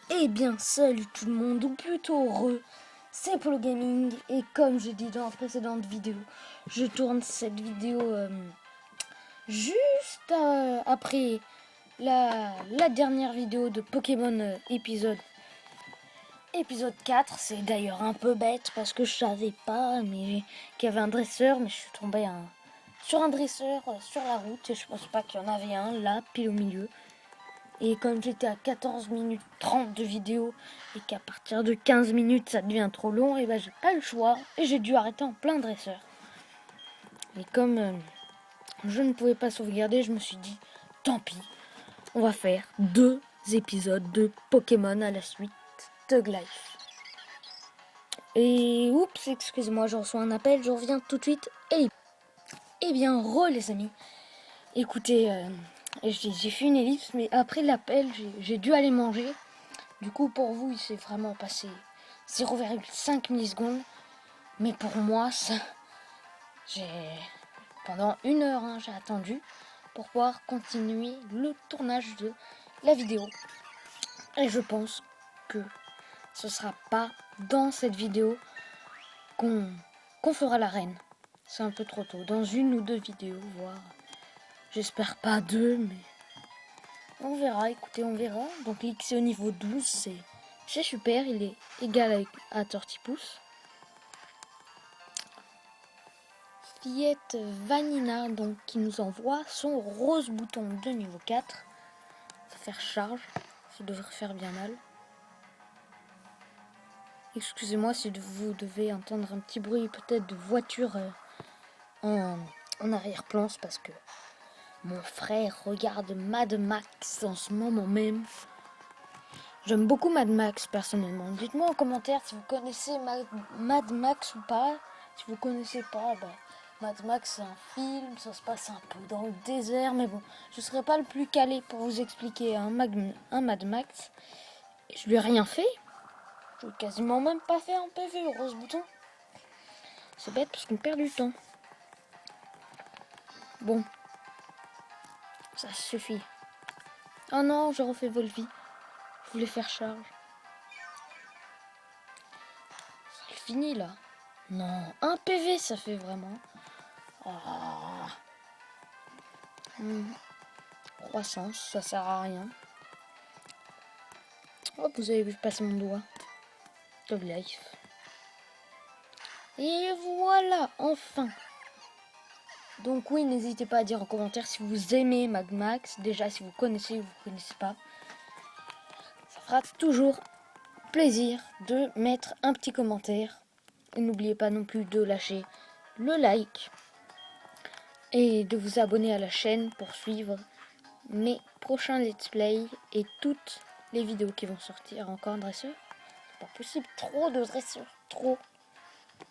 Eh bien, salut tout le monde, ou plutôt heureux, c'est Polo Gaming, et comme j'ai dit dans la précédente vidéo, je tourne cette vidéo juste après la dernière vidéo de Pokémon épisode 4. C'est d'ailleurs un peu bête parce que je savais pas qu'il y avait un dresseur, mais je suis tombé sur un dresseur sur la route et je pense pas qu'il y en avait un là, pile au milieu. Et comme j'étais à 14 minutes 30 de vidéo et qu'à partir de 15 minutes ça devient trop long, et ben j'ai pas le choix et j'ai dû arrêter en plein dresseur. Et comme je ne pouvais pas sauvegarder, je me suis dit tant pis, on va faire 2 épisodes de Pokémon à la suite, Tug Life. Et oups, excusez-moi, je reçois un appel, je reviens tout de suite. Et bien, les amis. Écoutez, j'ai fait une ellipse, mais après l'appel, j'ai dû aller manger. Du coup, pour vous, il s'est vraiment passé 0,5 millisecondes. Mais pour moi, pendant 1 heure, j'ai attendu pour pouvoir continuer le tournage de la vidéo. Et je pense que ce sera pas dans cette vidéo qu'on fera l'arène. C'est un peu trop tôt. Dans 1 ou 2 vidéos, voire. J'espère pas 2, mais on verra. Écoutez, on verra. Donc l'X est au niveau 12, c'est super. Il est égal à Tortipousse. Fillette Vanina, donc, qui nous envoie son rose bouton de niveau 4. Ça va faire charge. Ça devrait faire bien mal. Excusez-moi si vous devez entendre un petit bruit peut-être de voiture en arrière-plan, c'est parce que mon frère regarde Mad Max en ce moment même. J'aime beaucoup Mad Max personnellement. Dites-moi en commentaire si vous connaissez Mad Max ou pas. Si vous connaissez pas, Mad Max c'est un film, ça se passe un peu dans le désert, mais bon, je serai pas le plus calé pour vous expliquer un Mad Max. Et je lui ai rien fait. Je lui ai quasiment même pas fait un PV, rose bouton. C'est bête parce qu'on perd du temps. Bon, ça suffit. Oh non, je refais Volvi. Je voulais faire charge. Ça le finit là. Non, un PV ça fait vraiment. Oh. Croissance, ça sert à rien. Hop, vous avez vu passer mon doigt. Tug Life. Et voilà, enfin. Donc oui, n'hésitez pas à dire en commentaire si vous aimez Mad Max. Déjà, si vous connaissez ou vous connaissez pas. Ça fera toujours plaisir de mettre un petit commentaire. Et n'oubliez pas non plus de lâcher le like. Et de vous abonner à la chaîne pour suivre mes prochains let's play et toutes les vidéos qui vont sortir. Encore un dresseur. C'est pas possible, trop de dresseurs, trop.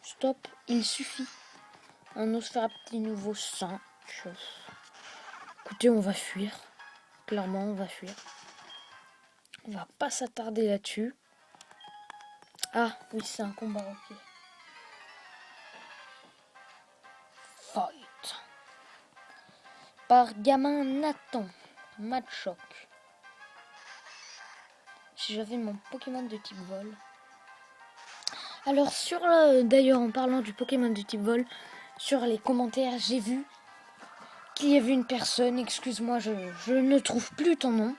Stop, il suffit. Un Nosferatu nouveau 5. Écoutez, on va fuir. Clairement, on va fuir. On va pas s'attarder là-dessus. Ah, oui, c'est un combat, ok. Fight. Par gamin Nathan. Matchoc. Si j'avais mon Pokémon de type vol. Alors, d'ailleurs, en parlant du Pokémon de type vol, sur les commentaires, j'ai vu qu'il y avait une personne, excuse-moi, je ne trouve plus ton nom.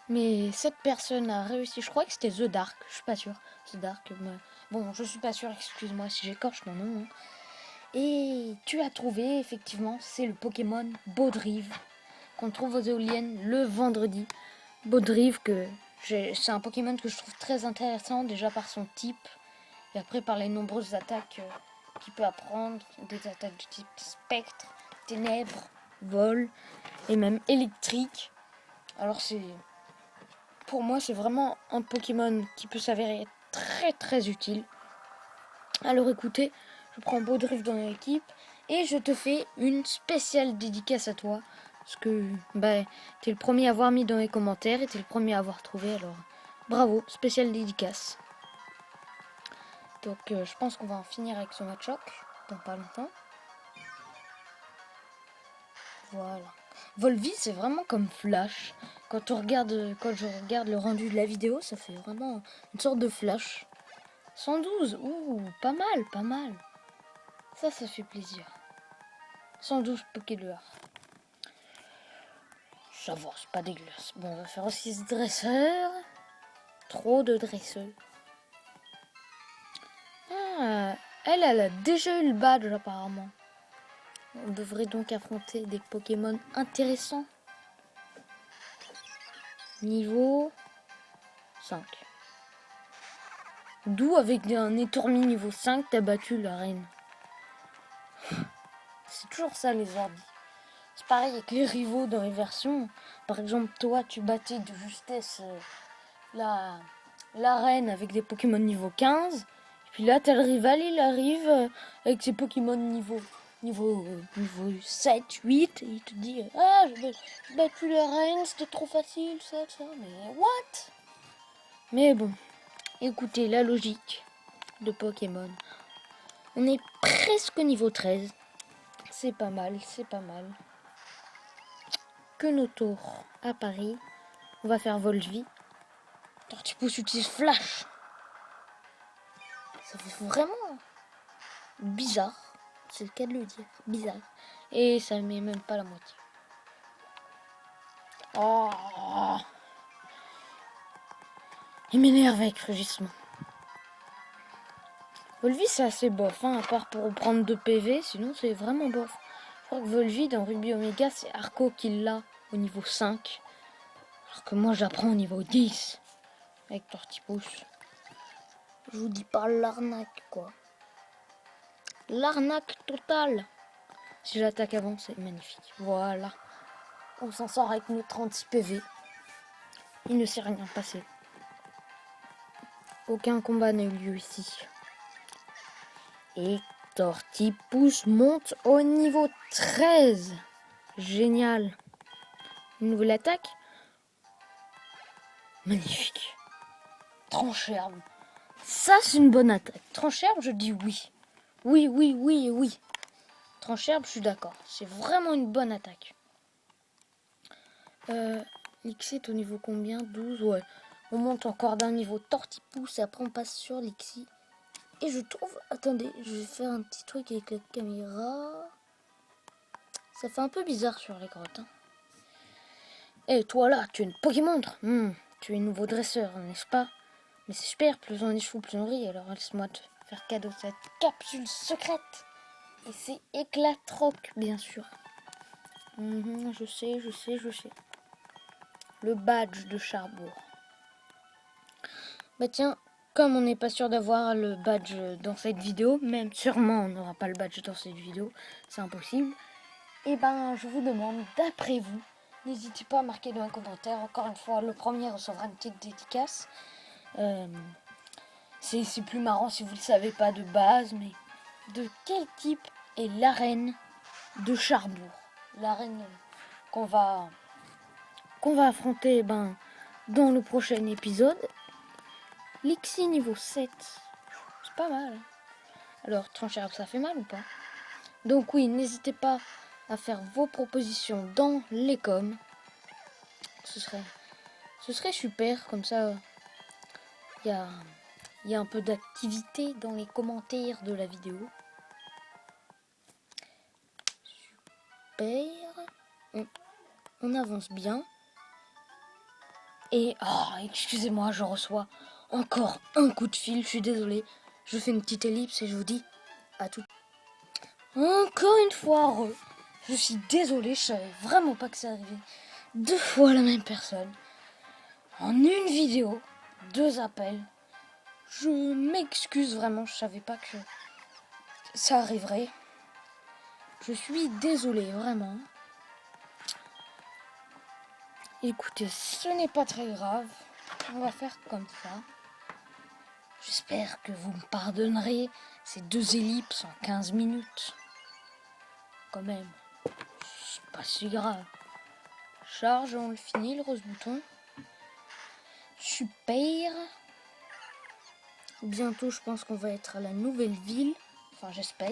Mais cette personne a réussi, je crois que c'était The Dark, je suis pas sûre. The Dark, bon, je suis pas sûre, excuse-moi si j'écorche ton nom. Et tu as trouvé, effectivement, c'est le Pokémon Baudrive, qu'on trouve aux éoliennes le vendredi. Baudrive, c'est un Pokémon que je trouve très intéressant, déjà par son type, et après par les nombreuses attaques qu'il peut apprendre, des attaques du type spectre, ténèbres, vol, et même électrique. Alors pour moi, c'est vraiment un Pokémon qui peut s'avérer très très utile. Alors écoutez, je prends Baudrive dans l'équipe et je te fais une spéciale dédicace à toi. Parce que t'es le premier à avoir mis dans les commentaires et t'es le premier à avoir trouvé. Alors bravo, spéciale dédicace. Donc je pense qu'on va en finir avec ce Matchoc dans pas longtemps. Voilà. Volvi, c'est vraiment comme Flash. Quand je regarde le rendu de la vidéo, ça fait vraiment une sorte de Flash. 112, ouh, pas mal, pas mal. Ça fait plaisir. 112 Pokéluar. Ça va, c'est pas dégueulasse. Bon, on va faire aussi ce dresseur. Trop de dresseurs. Ah, elle a déjà eu le badge apparemment. On devrait donc affronter des Pokémon intéressants. Niveau 5. D'où avec un étourmi niveau 5, t'as battu la reine. C'est toujours ça les ordis. C'est pareil avec les rivaux dans les versions. Par exemple, toi, tu battais de justesse la reine avec des Pokémon niveau 15. Et puis là, t'as le rival, il arrive avec ses Pokémon niveau 7, 8. Et il te dit ah, j'ai battu la reine, c'était trop facile, ça. Mais what? Mais bon, écoutez, la logique de Pokémon. On est presque au niveau 13. C'est pas mal, c'est pas mal. Que nos tours à Paris. On va faire Volvi. Tortipousse utilise Flash. Ça fait vraiment bizarre. C'est le cas de le dire. Bizarre. Et ça met même pas la moitié. Oh, il m'énerve avec rugissement. Volvi c'est assez bof, hein, à part pour prendre 2 PV, sinon c'est vraiment bof. Je crois que Volvi dans Ruby Omega c'est Arco qui l'a au niveau 5. Alors que moi j'apprends au niveau 10 avec Tortipousse. Je vous dis pas l'arnaque quoi. L'arnaque totale. Si j'attaque avant c'est magnifique. Voilà. On s'en sort avec nos 36 PV. Il ne s'est rien passé. Aucun combat n'a eu lieu ici. Et Tortipousse monte au niveau 13. Génial. Une nouvelle attaque. Magnifique. Trancherbe. Ça, c'est une bonne attaque. Trancherbe, je dis oui. Oui, oui, oui et oui. Trancherbe, je suis d'accord. C'est vraiment une bonne attaque. Lixie est au niveau combien? 12, ouais. On monte encore d'un niveau Tortipousse et après on passe sur Lixie. Et je trouve... Attendez, je vais faire un petit truc avec la caméra. Ça fait un peu bizarre sur les grottes. Hein. Et toi là, tu es une Pokémon. Tu es un nouveau dresseur, n'est-ce pas? Mais c'est super, plus on échoue, plus on rit. Alors laisse-moi te faire cadeau de cette capsule secrète. Et c'est Éclatroc, bien sûr. Je sais. Le badge de Charbourg. Bah tiens, comme on n'est pas sûr d'avoir le badge dans cette vidéo, même sûrement on n'aura pas le badge dans cette vidéo, c'est impossible. Et ben je vous demande, d'après vous, n'hésitez pas à marquer dans un commentaire. Encore une fois, le premier recevra une petite dédicace. C'est plus marrant si vous ne le savez pas de base, mais de quel type est l'arène de Charbourg? L'arène qu'on va affronter dans le prochain épisode. Lixie niveau 7. C'est pas mal. Alors, Trancherbe, ça fait mal ou pas? Donc oui, n'hésitez pas à faire vos propositions dans les coms. Ce serait super, comme ça, il y a un peu d'activité dans les commentaires de la vidéo. Super. On avance bien. Et, excusez-moi, je reçois encore un coup de fil, je suis désolée. Je fais une petite ellipse et je vous dis à tout. Encore une fois, je suis désolée, je savais vraiment pas que ça arrivait. 2 fois la même personne. En une vidéo, 2 appels. Je m'excuse vraiment, je savais pas que ça arriverait. Je suis désolée, vraiment. Écoutez, ce n'est pas très grave. On va faire comme ça. J'espère que vous me pardonnerez ces 2 ellipses en 15 minutes. Quand même, c'est pas si grave. Charge, on le finit, le rose bouton. Super. Bientôt, je pense qu'on va être à la nouvelle ville. Enfin, j'espère.